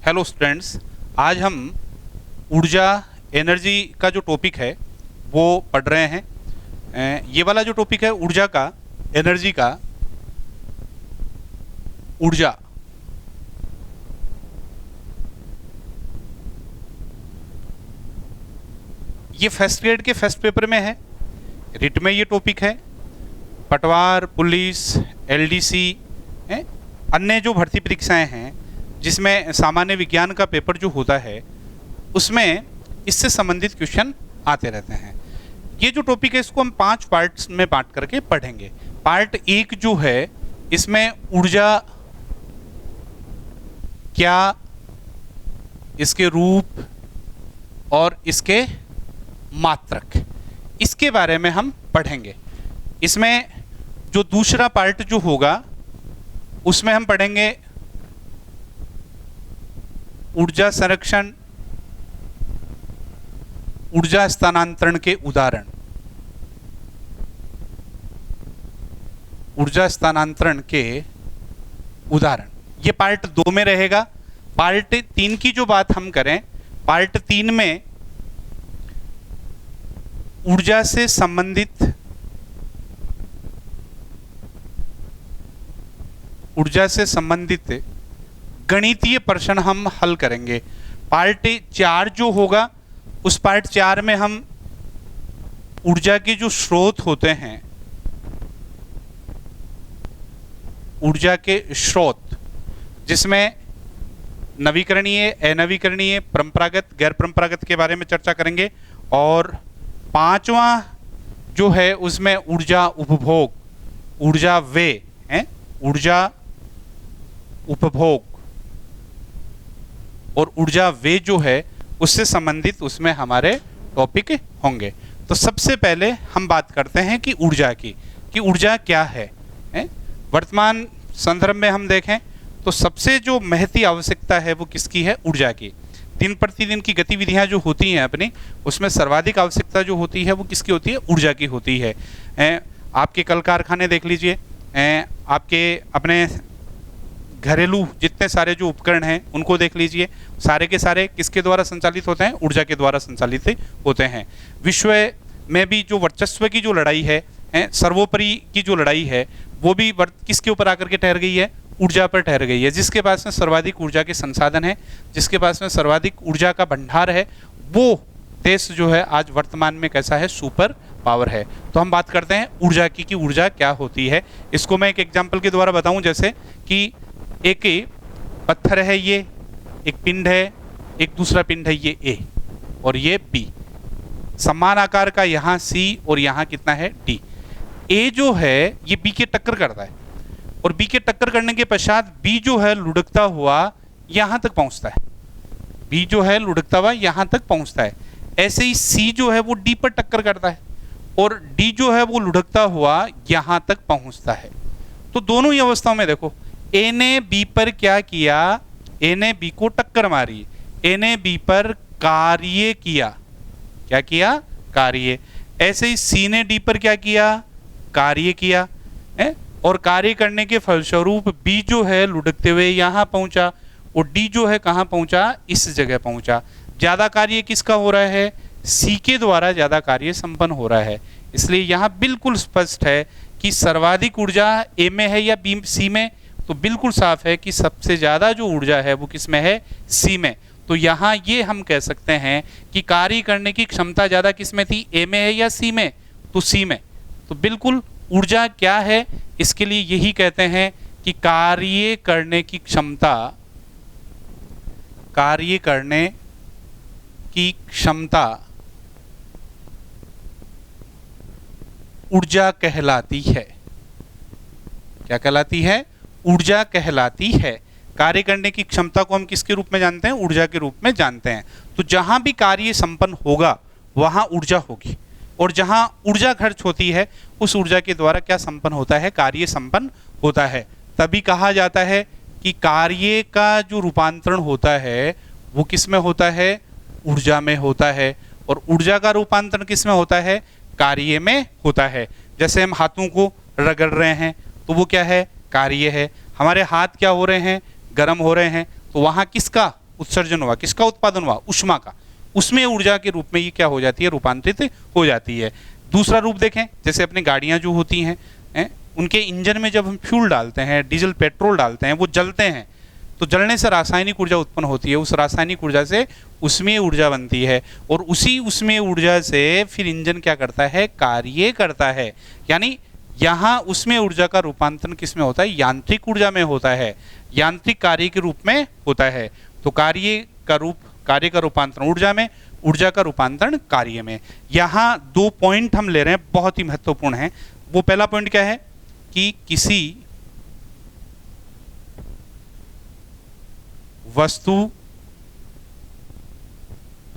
Hello students, आज हम ऊर्जा एनर्जी का जो टॉपिक है वो पढ़ रहे हैं। ये वाला जो टॉपिक है ऊर्जा का, एनर्जी का, ऊर्जा, ये फर्स्ट ग्रेड के फर्स्ट पेपर में है। रिट में ये टॉपिक है। पटवार, पुलिस, एलडीसी, अन्य जो भर्ती परीक्षाएं हैं जिसमें सामान्य विज्ञान का पेपर जो होता है उसमें इससे संबंधित क्वेश्चन आते रहते हैं। ये जो टॉपिक है इसको हम 5 पार्ट्स में बांट करके पढ़ेंगे। पार्ट 1 जो है इसमें ऊर्जा क्या, इसके रूप और इसके मात्रक, इसके बारे में हम पढ़ेंगे। इसमें जो दूसरा पार्ट जो होगा उसमें हम पढ़ेंगे ऊर्जा संरक्षण, ऊर्जा स्थानांतरण के उदाहरण, ऊर्जा स्थानांतरण के उदाहरण, ये पार्ट 2 में रहेगा। पार्ट 3 की जो बात हम करें, पार्ट 3 में ऊर्जा से संबंधित गणितीय प्रश्न हम हल करेंगे। पार्ट 4 जो होगा उस पार्ट 4 में हम ऊर्जा के जो स्रोत होते हैं, ऊर्जा के स्रोत जिसमें नवीकरणीय, अनवीकरणीय, परंपरागत, गैर परंपरागत के बारे में चर्चा करेंगे। और 5वां जो है उसमें ऊर्जा उपभोग, ऊर्जा व्यय है, ऊर्जा उपभोग और ऊर्जा व्यय जो है उससे संबंधित उसमें हमारे टॉपिक होंगे। तो सबसे पहले हम बात करते हैं कि ऊर्जा की, कि ऊर्जा क्या है। वर्तमान संदर्भ में हम देखें तो सबसे जो महती आवश्यकता है वो किसकी है? ऊर्जा की। दिन प्रतिदिन की गतिविधियां जो होती हैं अपनी, उसमें सर्वाधिक आवश्यकता जो होती है वो किसकी होती है? ऊर्जा की होती है। आपके कल कारखाने देख लीजिए, आपके अपने घरेलू जितने सारे जो उपकरण हैं उनको देख लीजिए, सारे के सारे किसके द्वारा संचालित होते हैं? ऊर्जा के द्वारा संचालित होते हैं। विश्व में भी जो वर्चस्व की जो लड़ाई है, सर्वोपरि की जो लड़ाई है, वो भी किसके ऊपर आकर के ठहर गई है? ऊर्जा पर ठहर गई है। जिसके पास में सर्वाधिक ऊर्जा के संसाधन है, जिसके पास में सर्वाधिक ऊर्जा का भंडार है, वो देश जो है आज वर्तमान में कैसा है? सुपर पावर है। तो हम बात करते हैं ऊर्जा की, कि ऊर्जा क्या होती है। इसको मैं एक एग्जाम्पल के द्वारा बताऊं, जैसे कि एक पत्थर है, ये एक पिंड है, एक दूसरा पिंड है ये ए और ये बी, समान आकार का, यहाँ सी और यहाँ कितना है? डी। ए जो है ये बी के टक्कर करता है और बी के टक्कर करने के पश्चात बी जो है लुढ़कता हुआ यहाँ तक पहुँचता है, बी जो है लुढ़कता हुआ यहाँ तक पहुँचता है। ऐसे ही सी जो है वो डी पर टक्कर करता है और डी जो है वो लुढ़कता हुआ यहाँ तक पहुँचता है। तो दोनों ही अवस्थाओं में देखो, ए ने बी पर क्या किया? ए ने बी को टक्कर मारी, ए ने बी पर कार्य किया। क्या किया? कार्य। ऐसे ही सी ने डी पर क्या किया? कार्य किया है? और कार्य करने के फलस्वरूप बी जो है लुढ़कते हुए यहाँ पहुंचा और डी जो है कहाँ पहुंचा? इस जगह पहुंचा। ज्यादा कार्य किसका हो रहा है? सी के द्वारा ज्यादा कार्य संपन्न हो रहा है। इसलिए यहाँ बिल्कुल स्पष्ट है कि सर्वाधिक ऊर्जा ए में है या बी, सी में? तो बिल्कुल साफ है कि सबसे ज्यादा जो ऊर्जा है वो किस में है? सी में। तो यहाँ ये हम कह सकते हैं कि कार्य करने की क्षमता ज्यादा किस में थी? ए में है या सी में? तो सी में। तो बिल्कुल ऊर्जा क्या है, इसके लिए यही कहते हैं कि कार्य करने की क्षमता, कार्य करने की क्षमता ऊर्जा कहलाती है। क्या कहलाती है? ऊर्जा कहलाती है। कार्य करने की क्षमता को हम किसके रूप में जानते हैं? ऊर्जा के रूप में जानते हैं। तो जहां भी कार्य संपन्न होगा वहां ऊर्जा होगी और जहां ऊर्जा खर्च होती है उस ऊर्जा के द्वारा क्या संपन्न होता है? कार्य संपन्न होता है। तभी कहा जाता है कि कार्य का जो रूपांतरण होता है वो किस में होता है? ऊर्जा में होता है। और ऊर्जा का रूपांतरण किस में होता है? कार्य में होता है। जैसे हम हाथों को रगड़ रहे हैं तो वो क्या है? कार्य है। हमारे हाथ क्या हो रहे हैं? गर्म हो रहे हैं, तो वहाँ किसका उत्सर्जन हुआ, किसका उत्पादन हुआ, ऊष्मा का, उसमें ऊर्जा के रूप में ये क्या हो जाती है, रूपांतरित हो जाती है। दूसरा रूप देखें, जैसे अपनी गाड़ियां जो होती हैं, उनके इंजन में जब हम फ्यूल डालते हैं, डीजल पेट्रोल डालते हैं, वो जलते हैं, तो जलने से रासायनिक ऊर्जा उत्पन्न होती है, उस रासायनिक ऊर्जा से उसमें ऊर्जा बनती है, और उसी उसमें ऊर्जा से फिर इंजन क्या करता है, कार्य करता है। यानी यहाँ उसमें ऊर्जा का रूपांतरण किस में होता है, यांत्रिक ऊर्जा में होता है, यांत्रिक कार्य के रूप में होता है। तो कार्य का रूपांतरण ऊर्जा में, ऊर्जा का रूपांतरण कार्य में। यहाँ 2 पॉइंट हम ले रहे हैं, बहुत ही महत्वपूर्ण है। वो पहला पॉइंट क्या है कि किसी वस्तु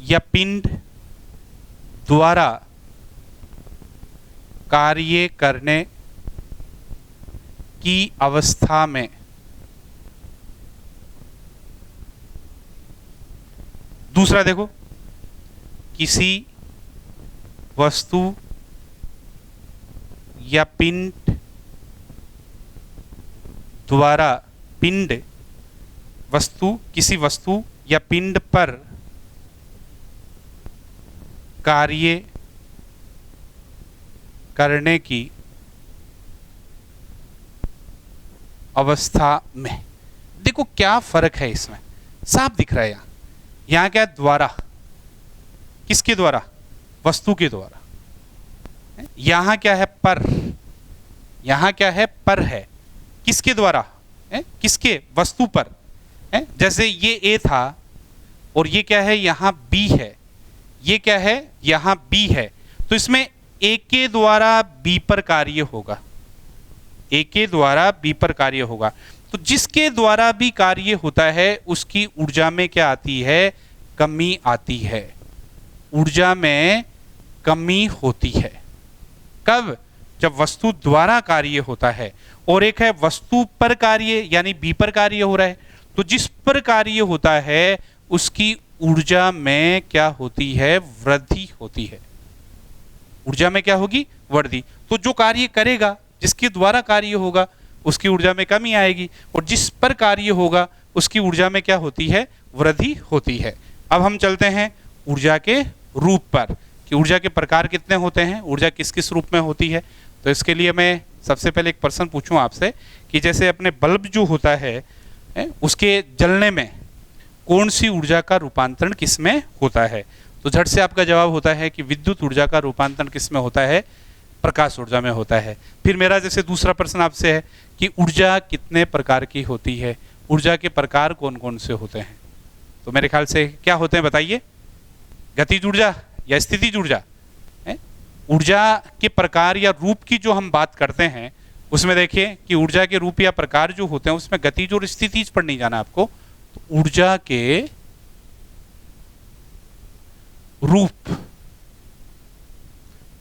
या पिंड द्वारा कार्य करने की अवस्था में दूसरा देखो, किसी वस्तु या पिंड द्वारा, पिंड वस्तु, किसी वस्तु या पिंड पर कार्य करने की अवस्था में। देखो क्या फर्क है इसमें, साफ दिख रहा है। यहाँ क्या है, द्वारा, किसके द्वारा, वस्तु के द्वारा। यहाँ क्या है, पर, यहाँ क्या है, पर है, किसके द्वारा, किसके, वस्तु पर। जैसे ये ए था और ये क्या है, यहाँ बी है, ये क्या है, यहाँ बी है, तो इसमें ए के द्वारा बी पर कार्य होगा, ए के द्वारा बी पर कार्य होगा। तो जिसके द्वारा भी कार्य होता है उसकी ऊर्जा में क्या आती है, कमी आती है, ऊर्जा में कमी होती है। कब, जब वस्तु द्वारा कार्य होता है, और एक है वस्तु पर कार्य, यानी बी पर कार्य हो रहा है, तो जिस पर कार्य होता है उसकी ऊर्जा में क्या होती है, वृद्धि होती है, ऊर्जा में क्या होगी, वृद्धि। तो जो कार्य करेगा, जिसके द्वारा कार्य होगा, उसकी ऊर्जा में कमी आएगी, और जिस पर कार्य होगा उसकी ऊर्जा में क्या होती है, वृद्धि होती है। अब हम चलते हैं ऊर्जा के रूप पर, कि ऊर्जा के प्रकार कितने होते हैं, ऊर्जा किस किस रूप में होती है। तो इसके लिए मैं सबसे पहले एक प्रश्न पूछूं आपसे कि जैसे अपने बल्ब जो होता है, उसके जलने में कौन सी ऊर्जा का रूपांतरण किस में होता है, तो झट से आपका जवाब होता है कि विद्युत ऊर्जा का रूपांतरण किस में होता है, प्रकाश ऊर्जा में होता है। फिर मेरा जैसे दूसरा प्रश्न आपसे है कि ऊर्जा कितने प्रकार की होती है, ऊर्जा के प्रकार कौन कौन से होते हैं। तो मेरे ख्याल से क्या होते हैं बताइए, गतिज ऊर्जा या स्थितिज ऊर्जा। ऊर्जा के प्रकार या रूप की जो हम बात करते हैं उसमें देखिए कि ऊर्जा के रूप या प्रकार जो होते हैं उसमें गतिज और स्थितिज पर नहीं जाना आपको। तो ऊर्जा के रूप,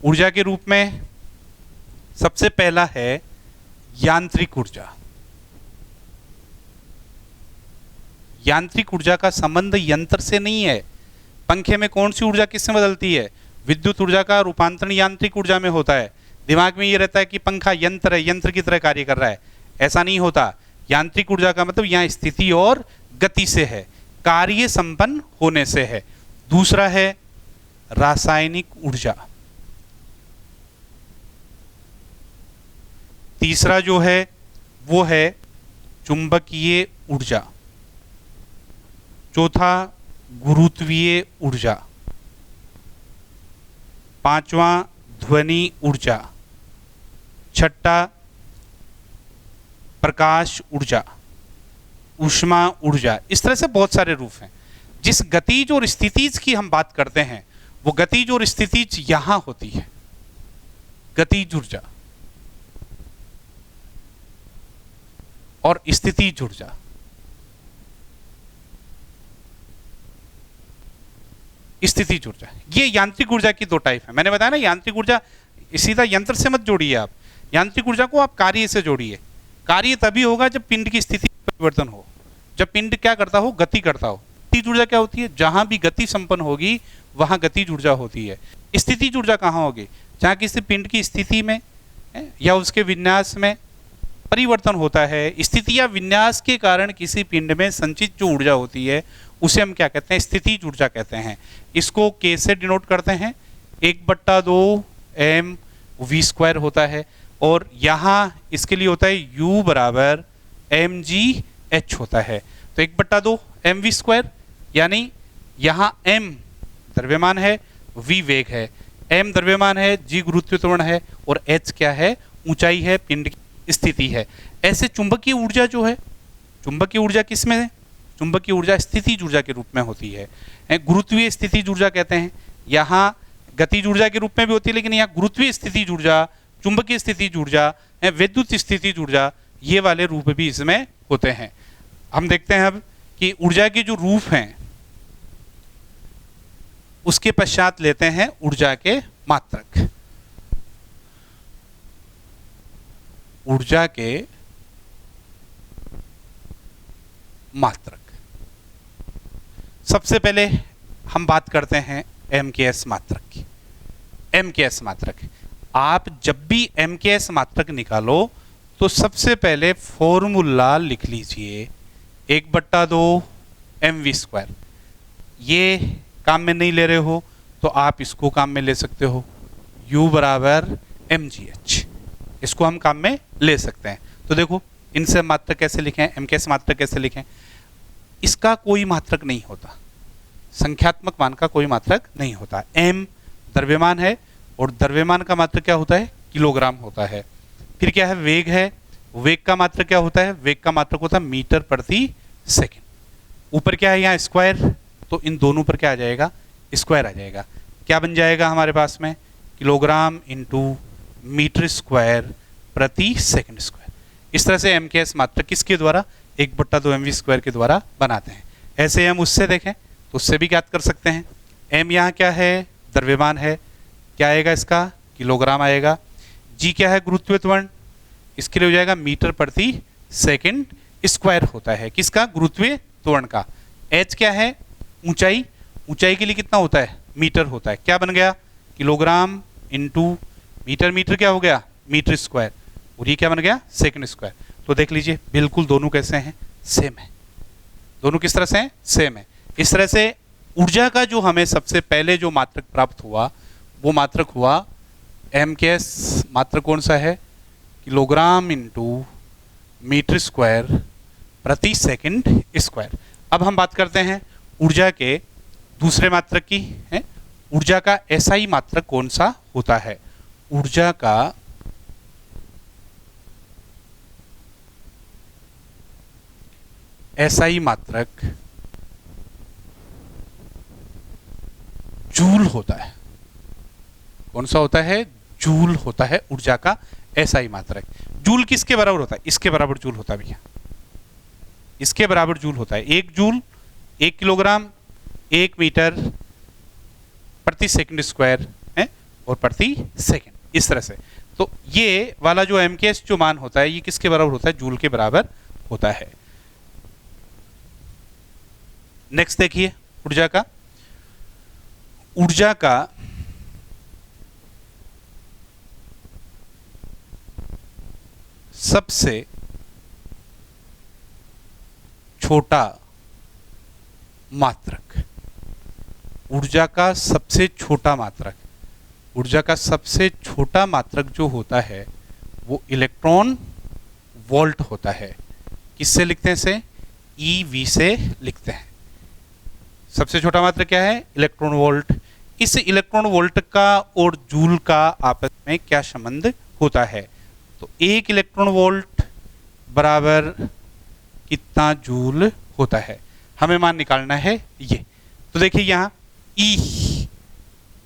ऊर्जा के रूप में सबसे पहला है यांत्रिक ऊर्जा। यांत्रिक ऊर्जा का संबंध यंत्र से नहीं है। पंखे में कौन सी ऊर्जा किससे बदलती है, विद्युत ऊर्जा का रूपांतरण यांत्रिक ऊर्जा में होता है। दिमाग में ये रहता है कि पंखा यंत्र है, यंत्र की तरह कार्य कर रहा है, ऐसा नहीं होता। यांत्रिक ऊर्जा का मतलब यहाँ स्थिति और गति से है, कार्य संपन्न होने से है। दूसरा है रासायनिक ऊर्जा। तीसरा जो है वो है चुंबकीय ऊर्जा। चौथा गुरुत्वीय ऊर्जा। पांचवा ध्वनि ऊर्जा। छठा प्रकाश ऊर्जा, ऊष्मा ऊर्जा। इस तरह से बहुत सारे रूप हैं। जिस गतिज और स्थितिज की हम बात करते हैं वो गतिज और स्थितिज यहां होती है, गतिज ऊर्जा और स्थितिज ऊर्जा। स्थितिज ऊर्जा, ये यांत्रिक ऊर्जा की दो टाइप है। मैंने बताया ना, यांत्रिक ऊर्जा सीधा यंत्र से मत जोड़िए आप, यांत्रिक ऊर्जा को आप कार्य से जोड़िए। कार्य तभी होगा जब पिंड की स्थिति परिवर्तन हो, जब पिंड क्या करता हो, गति करता हो। गतिज ऊर्जा क्या होती है, जहां भी गति संपन्न होगी वहां गतिज ऊर्जा होती है। स्थितिज ऊर्जा कहां होगी, जहां किसी पिंड की स्थिति में या उसके विन्यास में परिवर्तन होता है। स्थिति या विन्यास के कारण किसी पिंड में संचित जो ऊर्जा होती है उसे हम क्या कहते हैं, स्थितिज ऊर्जा कहते हैं। इसको K से डिनोट करते हैं, 1/2 mv² होता है, और यहाँ इसके लिए होता है U बराबर mgh होता है। तो 1/2 mv², यानी यहाँ m द्रव्यमान है, v वेग है, m द्रव्यमान है, g गुरुत्वीय त्वरण है, और h क्या है, ऊंचाई है, पिंड की स्थिति है। ऐसे चुंबकीय ऊर्जा जो है, चुंबकीय ऊर्जा किस में है, चुंबकीय ऊर्जा स्थितिज ऊर्जा के रूप में होती है। गुरुत्वीय स्थितिज ऊर्जा कहते हैं, यहाँ गतिज ऊर्जा के रूप में भी होती है, लेकिन यहाँ गुरुत्वीय स्थितिज ऊर्जा, चुंबकीय स्थितिज ऊर्जा, विद्युत स्थितिज ऊर्जा, ये वाले रूप भी इसमें होते हैं। हम देखते हैं अब कि ऊर्जा के जो रूप हैं उसके पश्चात लेते हैं ऊर्जा के मात्रक। ऊर्जा के मात्रक, सबसे पहले हम बात करते हैं MKS मात्रक की। MKS मात्रक, आप जब भी MKS मात्रक निकालो तो सबसे पहले फॉर्मूला लिख लीजिए 1/2 mv²। ये काम में नहीं ले रहे हो तो आप इसको काम में ले सकते हो, U बराबर mgh, इसको हम काम में ले सकते हैं। तो देखो इनसे मात्रक कैसे लिखें, MKS मात्रक कैसे लिखें। इसका कोई मात्रक नहीं होता, संख्यात्मक मान का कोई मात्रक नहीं होता। m द्रव्यमान है, और द्रव्यमान का मात्रक क्या होता है, किलोग्राम होता है। फिर क्या है, वेग है, वेग का मात्रक क्या होता है, वेग का मात्रक होता है मीटर प्रति सेकंड। ऊपर क्या है, यहाँ स्क्वायर, तो इन दोनों पर क्या आ जाएगा, स्क्वायर आ जाएगा। क्या बन जाएगा हमारे पास में, किलोग्राम इंटू मीटर स्क्वायर प्रति सेकंड स्क्वायर। इस तरह से MKS मात्रक किसके द्वारा, 1/2 mv² के द्वारा बनाते हैं। ऐसे हम उससे देखें तो उससे भी ज्ञात कर सकते हैं। m यहाँ क्या है, द्रव्यमान है, क्या आएगा इसका, किलोग्राम आएगा। g क्या है, गुरुत्वीय त्वरण, इसके लिए हो जाएगा मीटर प्रति सेकंड स्क्वायर होता है, किसका, गुरुत्वीय त्वरण का। h क्या है, ऊंचाई, ऊंचाई के लिए कितना होता है, मीटर होता है। क्या बन गया, किलोग्राम इंटू मीटर, मीटर क्या हो गया, मीटर स्क्वायर, और ये क्या बन गया, सेकंड स्क्वायर। तो देख लीजिए बिल्कुल दोनों कैसे हैं, सेम है। दोनों किस तरह से हैं, सेम है। इस तरह से ऊर्जा का जो हमें सबसे पहले जो मात्रक प्राप्त हुआ वो मात्रक हुआ MKS मात्रक कौन सा है, किलोग्राम इंटू मीटर स्क्वायर प्रति सेकंड स्क्वायर। अब हम बात करते हैं ऊर्जा के दूसरे मात्रक की है। ऊर्जा का SI मात्रक कौन सा होता है, ऊर्जा का SI मात्रक जूल होता है। कौन सा होता है, जूल होता है ऊर्जा का SI मात्रक। जूल किसके बराबर होता है, इसके बराबर जूल होता है भैया, इसके बराबर जूल होता है। 1 जूल 1 किलोग्राम 1 मीटर प्रति सेकंड स्क्वायर है, और प्रति सेकंड, इस तरह से। तो ये वाला जो MKS जो मान होता है ये किसके बराबर होता है, जूल के बराबर होता है। नेक्स्ट देखिए ऊर्जा का, ऊर्जा का सबसे छोटा मात्रक, ऊर्जा का सबसे छोटा मात्रक, ऊर्जा का सबसे छोटा मात्रक जो होता है वो इलेक्ट्रॉन वोल्ट होता है। किससे लिखते हैं इसे, EV से लिखते हैं। सबसे छोटा मात्रक क्या है, इलेक्ट्रॉन वोल्ट। इस इलेक्ट्रॉन वोल्ट का और जूल का आपस में क्या संबंध होता है, तो 1 इलेक्ट्रॉन वोल्ट बराबर कितना जूल होता है, हमें मान निकालना है ये। तो देखिए यहाँ E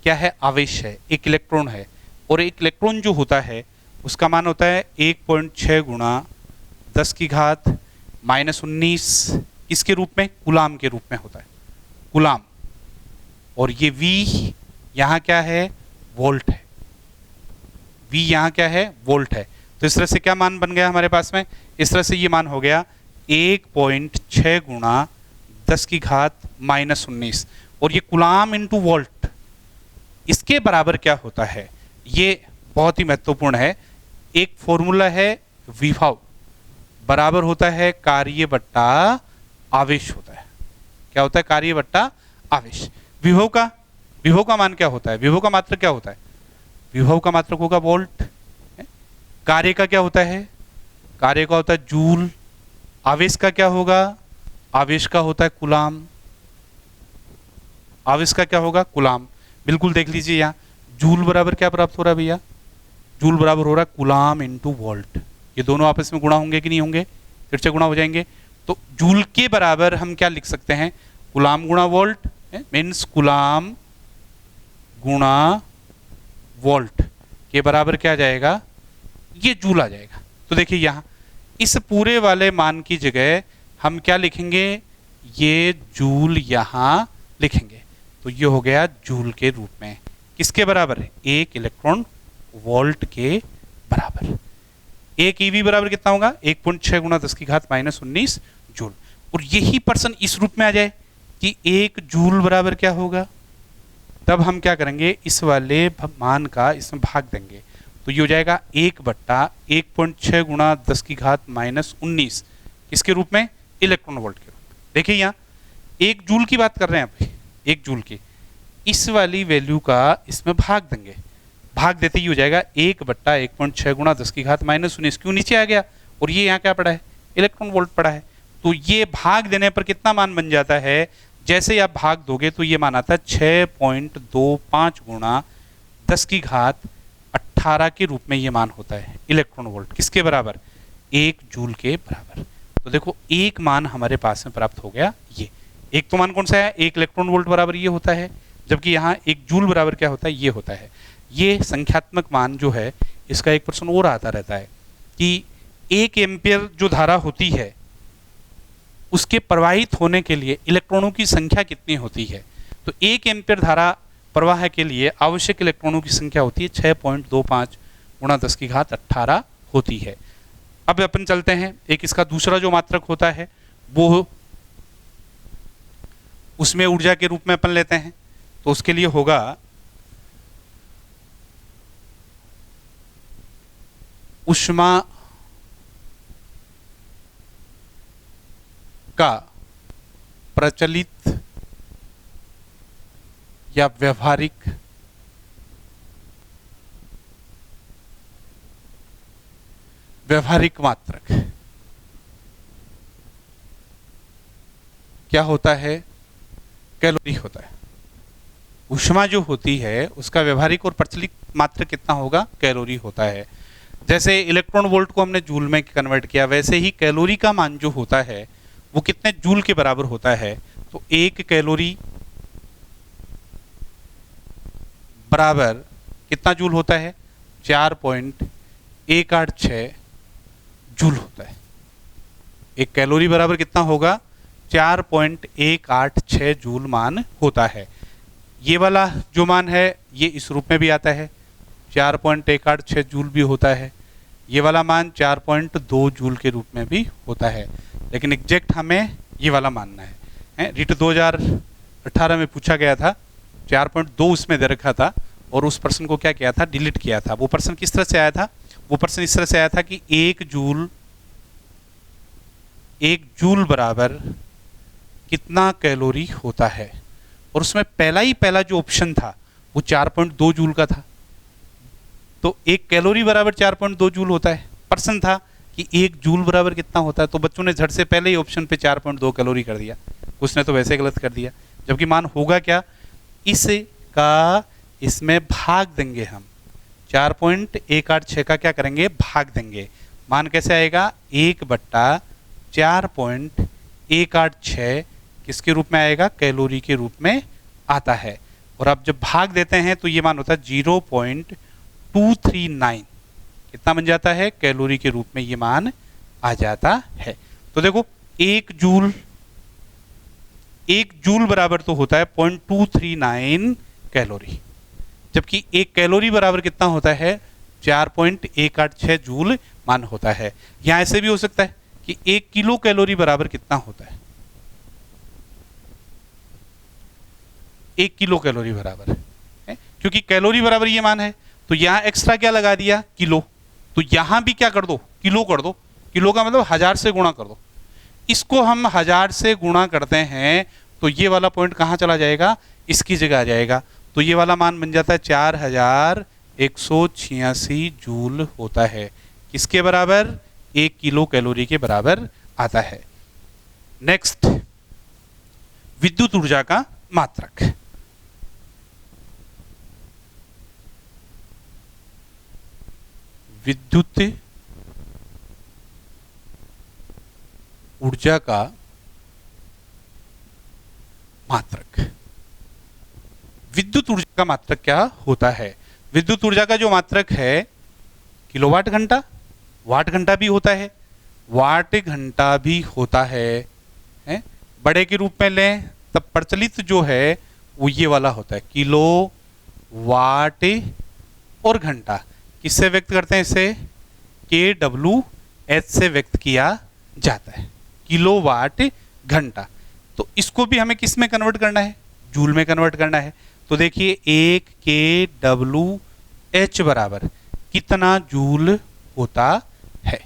क्या है, आवेश है, एक इलेक्ट्रॉन है, और एक इलेक्ट्रॉन जो होता है उसका मान होता है 1.6 गुणा 10 की घात -19 किसके रूप में, कूलाम के रूप में होता है, कूलाम। और ये V यहाँ क्या है, वोल्ट है, V यहाँ क्या है, वोल्ट है। तो इस तरह से क्या मान बन गया हमारे पास में, इस तरह से ये मान हो गया 1.6 गुणा 10 की घात -19, और ये कूलाम इंटू वोल्ट, इसके बराबर क्या होता है, ये बहुत ही महत्वपूर्ण है। एक फॉर्मूला है, विभव बराबर होता है कार्य बट्टा आवेश होता है। क्या होता है, कार्य बट्टा आवेश। विभव का मान क्या होता है, विभव का मात्रक क्या होता है, विभव का मात्रक होगा वोल्ट। कार्य का क्या होता है, कार्य का होता है जूल। आवेश का क्या होगा, आवेश का होता है कूलाम। आवेश का क्या होगा, कूलाम। बिल्कुल देख लीजिए यहाँ जूल बराबर क्या प्राप्त हो रहा है भैया, जूल बराबर हो रहा है कूलाम इंटू वोल्ट। ये दोनों आपस में गुणा होंगे कि नहीं होंगे, फिर से गुणा हो जाएंगे। तो जूल के बराबर हम क्या लिख सकते हैं, कूलाम गुणा वोल्ट, मीन्स कूलाम गुणा वोल्ट के बराबर क्या आ जाएगा, ये जूल आ जाएगा। तो देखिए यहाँ इस पूरे वाले मान की जगह हम क्या लिखेंगे, ये जूल यहाँ लिखेंगे। तो ये हो गया जूल के रूप में, किसके बराबर है, 1 इलेक्ट्रॉन वोल्ट के बराबर। 1 ईवी बराबर कितना होगा, 1.6 गुणा 10 की घात -19 जूल। और यही पर्सन इस रूप में आ जाए कि 1 जूल बराबर क्या होगा, तब हम क्या करेंगे, इस वाले मान का इसमें भाग देंगे। तो ये हो जाएगा 1/1.6 गुणा 10 की घात -19 किसके रूप में, इलेक्ट्रॉन वोल्ट के रूप में। देखिए यहाँ 1 जूल की बात कर रहे हैं आप, 1 जूल की, इस वाली वैल्यू का इसमें भाग देंगे। भाग देते ही हो जाएगा 1/1.6 गुणा 10 की घात -19, क्यों नीचे आ गया, और ये यहाँ क्या पड़ा है, इलेक्ट्रॉन वोल्ट पड़ा है। तो ये भाग देने पर कितना मान बन जाता है, जैसे ही आप भाग दोगे तो ये मान आता है 6.25 गुणा 10 की घात 18 के रूप में ये मान होता है, इलेक्ट्रॉन वोल्ट किसके बराबर, 1 जूल के बराबर। तो देखो एक मान हमारे पास में प्राप्त हो गया। ये एक तो मान कौन सा है, 1 इलेक्ट्रॉन वोल्ट बराबर ये होता है, जबकि यहाँ 1 जूल बराबर क्या होता है, ये होता है। ये संख्यात्मक मान जो है इसका एक प्रश्न और आता रहता है कि 1 एम्पियर जो धारा होती है उसके प्रवाहित होने के लिए इलेक्ट्रॉनों की संख्या कितनी होती है। तो 1 एम्पियर धारा प्रवाह के लिए आवश्यक इलेक्ट्रॉनों की संख्या होती है 6.25 गुणा 10 की घात 18 होती है। अब अपन चलते हैं, एक इसका दूसरा जो मात्रक होता है वो उसमें ऊर्जा के रूप में अपन लेते हैं। तो उसके लिए होगा ऊष्मा का प्रचलित या व्यवहारिक मात्रक क्या होता है, कैलोरी होता है। ऊष्मा जो होती है उसका व्यवहारिक और प्रचलित मात्रक कितना होगा, कैलोरी होता है। जैसे इलेक्ट्रॉन वोल्ट को हमने जूल में कन्वर्ट किया, वैसे ही कैलोरी का मान जो होता है वो कितने जूल के बराबर होता है। तो 1 कैलोरी बराबर कितना जूल होता है, 4.186 जूल होता है। 1 कैलोरी बराबर कितना होगा, 4.186 जूल मान होता है। ये वाला जो मान है ये इस रूप में भी आता है, 4.186 जूल भी होता है। ये वाला मान 4.2 जूल के रूप में भी होता है, लेकिन एग्जैक्ट हमें ये वाला मानना है। रिट 2018 में पूछा गया था, 4.2 उसमें दे रखा था और उस प्रश्न को क्या किया था, डिलीट किया था। वो प्रश्न किस तरह से आया था, वो प्रश्न इस तरह से आया था कि 1 जूल बराबर कितना कैलोरी होता है, और उसमें पहला जो ऑप्शन था वो 4.2 जूल का था। तो 1 कैलोरी बराबर 4.2 जूल होता है। प्रश्न था कि 1 जूल बराबर कितना होता है, तो बच्चों ने झट से पहले ही ऑप्शन पे 4.2 कैलोरी कर दिया, उसने तो वैसे गलत कर दिया। जबकि मान होगा क्या, इसका इसमें भाग देंगे हम, 4.186 का क्या करेंगे, भाग देंगे। मान कैसे आएगा, 1/4.186 किसके रूप में आएगा, कैलोरी के रूप में आता है। और अब जब भाग देते हैं तो ये मान होता है 0.239, कितना बन जाता है, कैलोरी के रूप में ये मान आ जाता है। तो देखो 1 जूल बराबर तो होता है 0.239 कैलोरी, जबकि 1 कैलोरी बराबर कितना होता है, 4.186 जूल मान होता है। यहां ऐसे भी हो सकता है कि 1 किलो कैलोरी बराबर कितना होता है, 1 किलो कैलोरी बराबर है, क्योंकि कैलोरी बराबर ये मान है। तो यहां एक्स्ट्रा क्या लगा दिया, किलो। तो यहां भी क्या कर दो, किलो कर दो। किलो का मतलब 1000 से गुणा कर दो। इसको हम 1000 से गुणा करते हैं तो ये वाला पॉइंट कहाँ चला जाएगा, इसकी जगह आ जाएगा। तो ये वाला मान बन जाता है 4186 जूल होता है। किसके बराबर, 1 किलो कैलोरी के बराबर आता है। नेक्स्ट, विद्युत ऊर्जा का मात्रक। विद्युत ऊर्जा का मात्रक। विद्युत ऊर्जा का मात्रक क्या होता है? विद्युत ऊर्जा का जो मात्रक है, किलोवाट घंटा, वाट घंटा भी होता है, वाट घंटा भी होता है, बड़े के रूप में लें तब प्रचलित जो है वो ये वाला होता है, किलो वाट और घंटा। किससे व्यक्त करते हैं इसे, kWh से व्यक्त किया जाता है, किलो वाट घंटा। तो इसको भी हमें किस में कन्वर्ट करना है, जूल में कन्वर्ट करना है। तो देखिए 1 kWh बराबर कितना जूल होता है।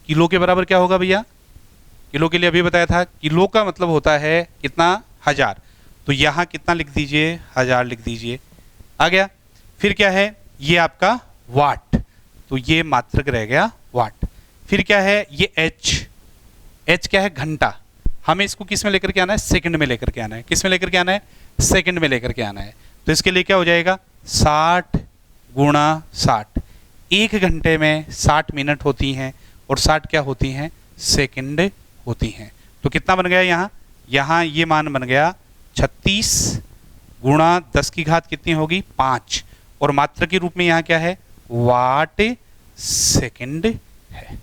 किलो के बराबर क्या होगा भैया, किलो के लिए अभी बताया था, किलो का मतलब होता है कितना, 1000। तो यहाँ कितना लिख दीजिए, 1000 लिख दीजिए, आ गया। फिर क्या है, ये आपका वाट, तो ये मात्रक रह गया वाट। फिर क्या है, ये एच क्या है, घंटा। हमें इसको किस में लेकर के आना है, सेकंड में लेकर के आना है। किस में लेकर के आना है, सेकंड में लेकर के आना है। तो इसके लिए क्या हो जाएगा, 60 गुणा 60। 1 घंटे में 60 मिनट होती हैं और 60 क्या होती हैं, सेकंड होती हैं। तो कितना बन गया यहाँ ये मान बन गया 36 गुणा 10 की घात कितनी होगी, 5। और मात्रक के रूप में यहाँ क्या है, वाट सेकंड है।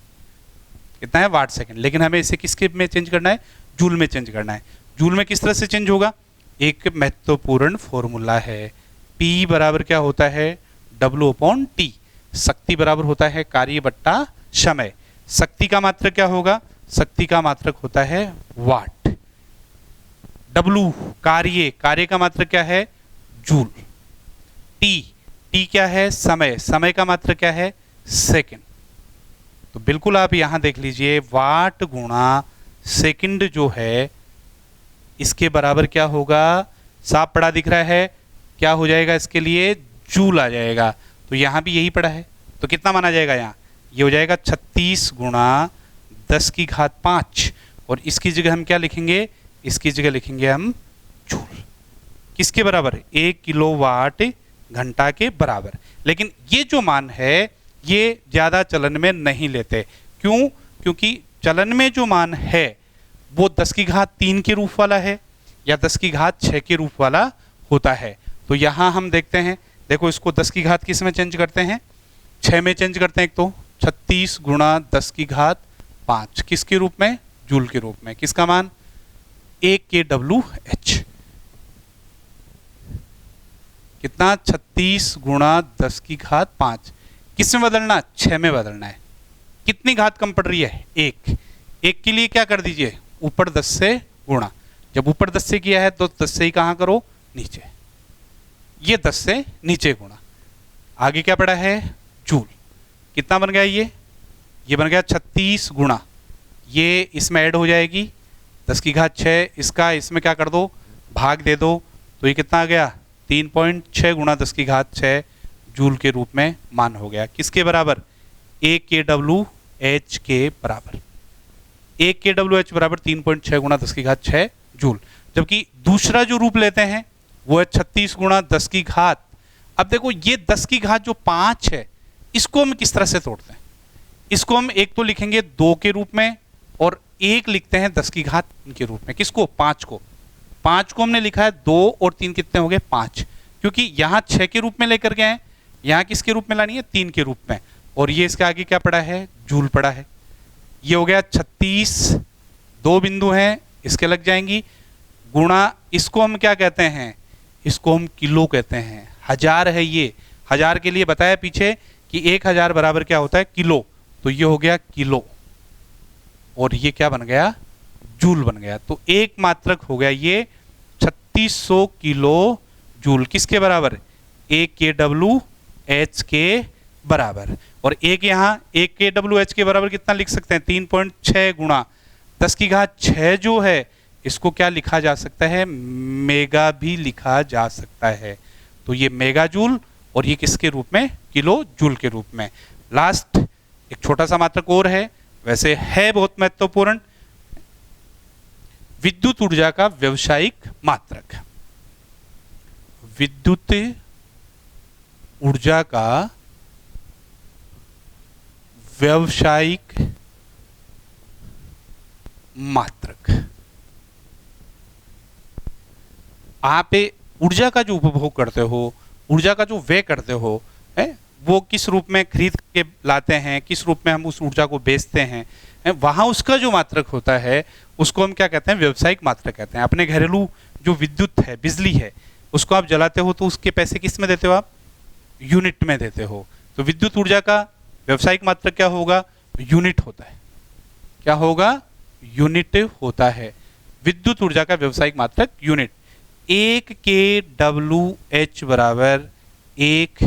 कितना है, वाट सेकंड। लेकिन हमें इसे किसके में चेंज करना है, जूल में चेंज करना है। जूल में किस तरह से चेंज होगा, एक महत्वपूर्ण फॉर्मूला है, P बराबर क्या होता है, W/T। शक्ति बराबर होता है कार्य बट्टा समय। शक्ति का मात्रक क्या होगा, शक्ति का मात्रक होता है वाट। W कार्य का मात्रक क्या है, जूल। T क्या है, समय का मात्रक क्या है, सेकंड। तो बिल्कुल आप यहां देख लीजिए, वाट गुणा सेकंड जो है इसके बराबर क्या होगा, साफ पड़ा दिख रहा है, क्या हो जाएगा इसके लिए, जूल आ जाएगा। तो यहां भी यही पड़ा है, तो कितना माना जाएगा, यहाँ ये हो जाएगा 36 गुणा 10 की घात 5। और इसकी जगह हम क्या लिखेंगे, इसकी जगह लिखेंगे हम जूल। किसके बराबर, 1 किलोवाट घंटा के बराबर। लेकिन ये जो मान है ये ज़्यादा चलन में नहीं लेते। क्यों, क्योंकि चलन में जो मान है वो 10 की घात 3 के रूप वाला है या 10 की घात 6 के रूप वाला होता है। तो यहाँ हम देखते हैं, देखो इसको 10 की घात किस में चेंज करते हैं, 6 में चेंज करते हैं। एक तो 36 गुणा 10 की घात 5 किसके रूप में, जूल के रूप में। किसका मान, 1 kWh। कितना, 36 गुणा 10 की घात 5। किस में बदलना, 6 में बदलना है। कितनी घात कम पड़ रही है, 1 के लिए क्या कर दीजिए, ऊपर 10 से गुणा। जब ऊपर 10 से किया है तो 10 से ही कहाँ करो, नीचे। ये 10 से नीचे गुणा। आगे क्या पड़ा है, जूल। कितना बन गया ये बन गया 36 गुणा, ये इसमें ऐड हो जाएगी 10 की घात 6, इसका इसमें क्या कर दो, भाग दे दो। तो ये कितना आ गया, 3.6 गुणा 10 की घात 6 जूल के रूप में मान हो गया। किसके बराबर, 1 kWh के बराबर। 1 kWh बराबर 3.6 गुणा 10 की घात 6 जूल। जबकि दूसरा जो रूप लेते हैं वो है 36 गुणा 10 की घात। अब देखो ये 10 की घात जो 5 है, इसको हम किस तरह से तोड़ते हैं, इसको हम एक तो लिखेंगे 2 के रूप में और एक लिखते हैं 10 की घात 3 के रूप में। किसको, 5 को। 5 को हमने लिखा है 2 और 3 कितने हो गए, 5। क्योंकि यहाँ 6 के रूप में लेकर गए हैं, यहाँ किसके रूप में लानी है, 3 के रूप में। और ये इसके आगे क्या पड़ा है, जूल पड़ा है। ये हो गया 36, 2 बिंदु हैं इसके लग जाएंगी, गुणा इसको हम क्या कहते हैं, इसको हम किलो कहते हैं। 1000 है ये, 1000 के लिए बताया पीछे कि 1000 बराबर क्या होता है, किलो। तो ये हो गया किलो और ये क्या बन गया, जूल बन गया। तो एक मात्रक हो गया ये 3600 किलो जूल। किसके बराबर, 1 kWh के बराबर। और एक यहाँ 1 kWh के बराबर कितना लिख सकते हैं, 3.6 गुणा 10 की घात 6 जो है इसको क्या लिखा जा सकता है, मेगा भी लिखा जा सकता है। तो ये मेगा जूल और ये किसके रूप में, किलो जूल के रूप में। लास्ट एक छोटा सा मात्रक और है, वैसे है बहुत महत्वपूर्ण, विद्युत ऊर्जा का व्यावसायिक मात्रक। विद्युत ऊर्जा का व्यावसायिक मात्रक। आप ऊर्जा का जो उपभोग करते हो, ऊर्जा का जो व्यय करते हो, है वो किस रूप में खरीद के लाते हैं, किस रूप में हम उस ऊर्जा को बेचते हैं, वहां उसका जो मात्रक होता है उसको हम क्या कहते हैं, व्यावसायिक मात्रक कहते हैं। अपने घरेलू जो विद्युत है, बिजली है, उसको आप जलाते हो तो उसके पैसे किस में देते हो आप, यूनिट में देते हो। तो विद्युत ऊर्जा का व्यावसायिक मात्रक क्या होगा, यूनिट होता है। क्या होगा, यूनिट होता है। विद्युत ऊर्जा का व्यावसायिक मात्रक यूनिट। 1 kWh बराबर 1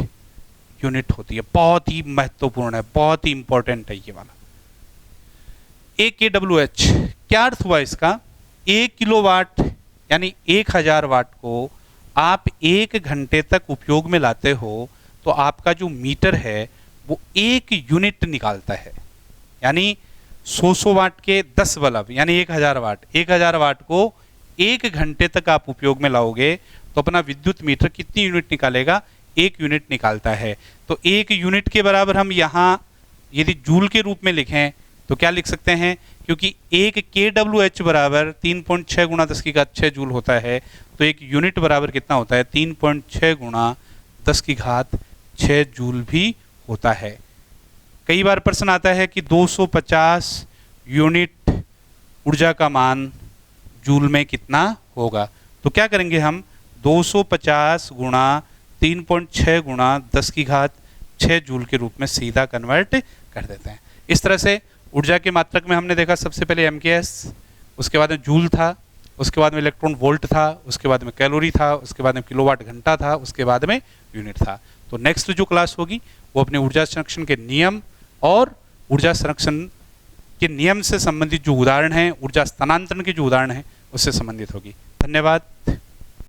यूनिट होती है। बहुत ही महत्वपूर्ण है, बहुत ही इंपॉर्टेंट है ये वाला। 1 kWh क्या अर्थ हुआ इसका, 1 किलोवाट यानी 1000 वाट को आप 1 घंटे तक उपयोग में लाते हो तो आपका जो मीटर है वो 1 यूनिट निकालता है। यानी 100 वाट के 10 बल्ब यानी 1000 वाट, 1000 वाट को 1 घंटे तक आप उपयोग में लाओगे तो अपना विद्युत मीटर कितनी यूनिट निकालेगा, 1 यूनिट निकालता है। तो 1 यूनिट के बराबर हम यहाँ यदि जूल के रूप में लिखें तो क्या लिख सकते हैं, क्योंकि 1 kWh बराबर 3.6 गुणा 10 की घात 6 जूल होता है, तो 1 यूनिट बराबर कितना होता है, 3.6 गुणा 10 की घात 6 जूल भी होता है। कई बार प्रश्न आता है कि 250 यूनिट ऊर्जा का मान जूल में कितना होगा, तो क्या करेंगे हम 250 गुणा 3.6 गुणा 10 की घात 6 जूल के रूप में सीधा कन्वर्ट कर देते हैं। इस तरह से ऊर्जा के मात्रक में हमने देखा सबसे पहले MKS, उसके बाद में जूल था, उसके बाद में इलेक्ट्रॉन वोल्ट था, उसके बाद में कैलोरी था, उसके बाद में किलोवाट घंटा था, उसके बाद में यूनिट था। तो नेक्स्ट जो क्लास होगी वो अपने ऊर्जा संरक्षण के नियम और ऊर्जा संरक्षण के नियम से संबंधित जो उदाहरण हैं, ऊर्जा स्थानांतरण के जो उदाहरण हैं उससे संबंधित होगी। धन्यवाद।